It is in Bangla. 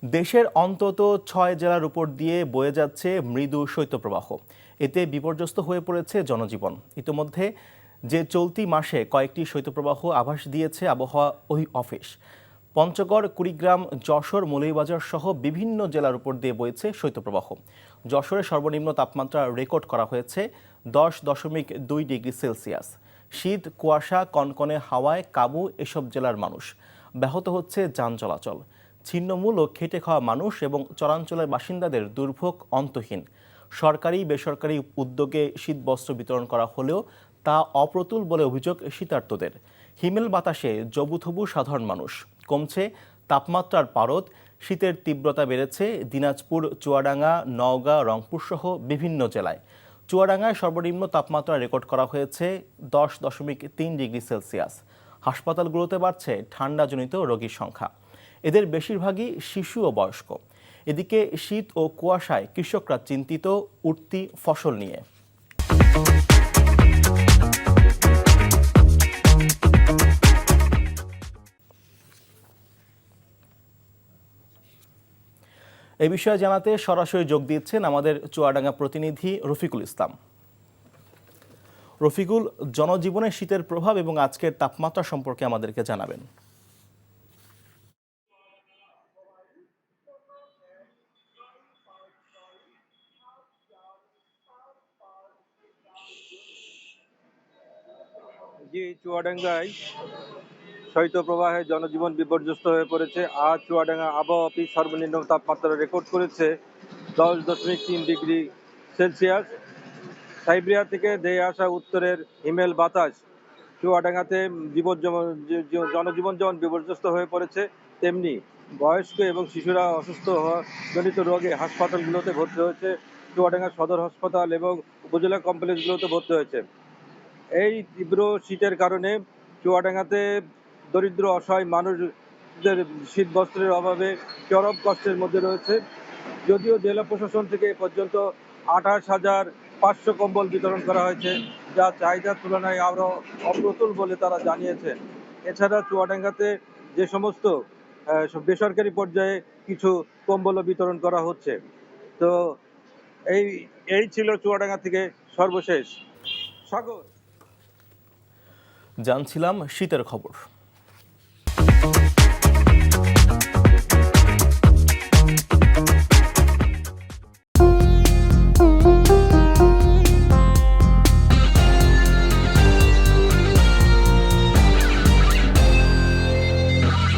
দেশের অন্তত ৬ জেলার উপর দিয়ে বয়ে যাচ্ছে মৃদু শৈত্যপ্রবাহ। এতে বিপর্যস্ত হয়ে পড়েছে জনজীবন। ইতিমধ্যে যে চলতি মাসে কয়েকটি শৈত্যপ্রবাহ আভাস দিয়েছে আবহাওয়া অফিস। পঞ্চগড়, কুড়িগ্রাম, যশোর, মৌলভীবাজার সহ বিভিন্ন জেলার উপর দিয়ে বইছে শৈত্যপ্রবাহ। যশোরে সর্বনিম্ন তাপমাত্রা রেকর্ড করা হয়েছে 10.2 ডিগ্রি সেলসিয়াস। শীত, কুয়াশা, কনকনে হাওয়ায় কাবু এসব জেলার মানুষ। ব্যাহত হচ্ছে যান চলাচল। ছিন্নমূল ও খেটে খাওয়া মানুষ এবং চরাঞ্চলের বাসিন্দাদের দুর্ভোগ অন্তহীন। সরকারি বেসরকারি উদ্যোগে শীতবস্ত্র বিতরণ করা হলেও তা অপ্রতুল বলে অভিযোগ শীতার্তদের। হিমেল বাতাসে জবুথবু সাধারণ মানুষ। কমছে তাপমাত্রার পারদ। শীতের তীব্রতা বেড়েছে দিনাজপুর, চুয়াডাঙ্গা, নওগাঁ, রংপুর সহ বিভিন্ন জেলায়। চুয়াডাঙ্গায় সর্বনিম্ন তাপমাত্রা রেকর্ড করা হয়েছে 10.3 ডিগ্রি সেলসিয়াস। হাসপাতালগুলোতে বাড়ছে ঠান্ডাজনিত রোগীর সংখ্যা। এদের বেশিরভাগই শিশু ও বয়স্ক। এদিকে শীত ও কুয়াশায় কৃষকরা চিন্তিত উঠতি ফসল নিয়ে। এই বিষয়ে জানাতে সরাসরি যোগ দিচ্ছেন আমাদের চুয়াডাঙ্গা প্রতিনিধি রফিকুল ইসলাম। রফিকুল, জনজীবনে শীতের প্রভাব এবং আজকের তাপমাত্রা সম্পর্কে আমাদেরকে জানাবেন। জি, চুয়াডাঙ্গায় শৈত্যপ্রবাহে জনজীবন বিপর্যস্ত হয়ে পড়েছে। আজ চুয়াডাঙ্গা আবহাওয়া অফিস সর্বনিম্ন তাপমাত্রা রেকর্ড করেছে 10.3 ডিগ্রি সেলসিয়াস। সাইবেরিয়া থেকে ধেয়ে আসা উত্তরের হিমেল বাতাস চুয়াডাঙ্গাতে জনজীবন যেমন বিপর্যস্ত হয়ে পড়েছে, তেমনি বয়স্ক এবং শিশুরা অসুস্থ হওয়া জনিত রোগে হাসপাতালগুলোতে ভর্তি হয়েছে। চুয়াডাঙ্গা সদর হাসপাতাল এবং উপজেলা কমপ্লেক্সগুলোতে ভর্তি হয়েছে। এই তীব্র শীতের কারণে চুয়াডাঙ্গাতে দরিদ্র অসহায় মানুষদের শীত বস্ত্রের অভাবে চরম কষ্টের মধ্যে রয়েছে। যদিও জেলা প্রশাসন থেকে এ পর্যন্ত 28,500 কম্বল বিতরণ করা হয়েছে, যা চাহিদার তুলনায় আরও অপ্রতুল বলে তারা জানিয়েছেন। এছাড়া চুয়াডাঙ্গাতে যে সমস্ত বেসরকারি পর্যায়ে কিছু কম্বলও বিতরণ করা হচ্ছে। তো এই ছিল চুয়াডাঙ্গা থেকে সর্বশেষ। সাগর, জানছিলাম শীতের খবর।